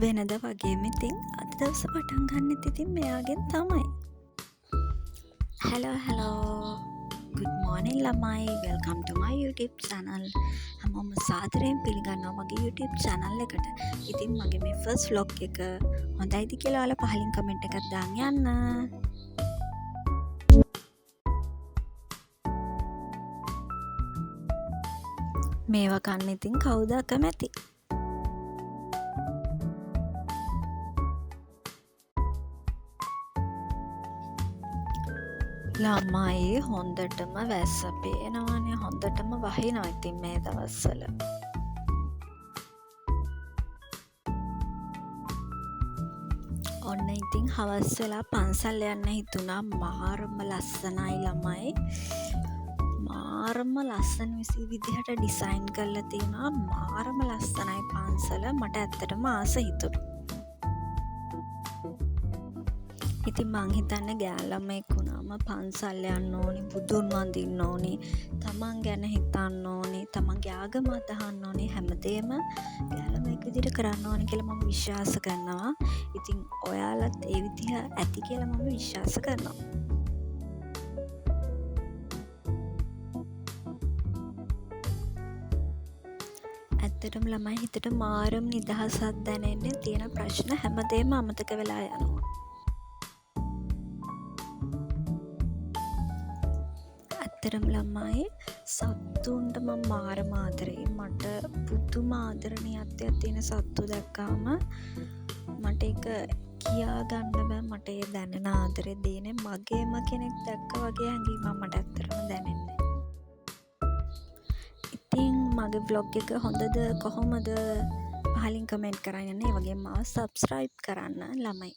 වෙනද වගේම ඉතින් අද දවස පටන් ගන්නෙත් ඉතින් මෙයාගෙන් තමයි. hello good morning ළමයි, welcome to my YouTube channel. හැමෝම සාදරයෙන් පිළිගන්නවා මගේ YouTube channel එකට. ඉතින් මගේ මේ first vlog එක හොඳයිද කියලා ඔයාලා පහලින් කමෙන්ට් එකක් දාන්න යන්න. මේවා කන්න ඉතින් කවුද අකමැති? ළමයි හොඳටම වැස්ස පේනවනේ, හොඳටම වහිනවා ඉතින් මේ දවස්වල. ඔන්න ඉතින් හවස් වෙලා පන්සල් යන්න හිතුණා. මාරම ලස්සනයි ළමයි. මාරම ලස්සන විදිහට ඩිසයින් කරලා තියෙනවා. මාරම ලස්සනයි පන්සල. මට ඇත්තටම ආස හිතුණා. ඉතින් මං හිතන්නේ ගෑනු ළමයෙක් වුණාම පන්සල් යන්න ඕනි, බුදුන් වඳින්න ඕනි, තමන් ගැන හිතන්න ඕනි, තමන්ගේ ආගම අදහන්න ඕනි, හැමදේම ගෑනු ළමයෙක් විදිහට කරන්න ඕනි කියලා මම විශ්වාස කරනවා. ඉතින් ඔයාලත් ඒ විදිහ ඇති කියලා මම විශ්වාස කරනවා. ඇත්තටම ළමයි හිතට මාරම නිදහසක් දැනෙන්නේ. තියෙන ප්‍රශ්න හැමදේම අමතක වෙලා යනවා. ඇත්තරම ළමයි සත්තුන්ට මම මාරම ආදරෙයි. මට පුදුම ආදරණීයත්වයක් තියෙන සත්තු දැක්කාම මට ඒක කියා ගන්න බෑ. මට ඒ දැනෙන ආදරේ දෙන්නේ මගේම කෙනෙක් දැක්ක වගේ හැඟීමක් මට ඇත්තටම දැනෙන්නේ. ඉතින් මගේ vlog එක හොඳද කොහොමද? පහලින් කමෙන්ට් කරන්න. ඒ වගේම මාව subscribe කරන්න ළමයි.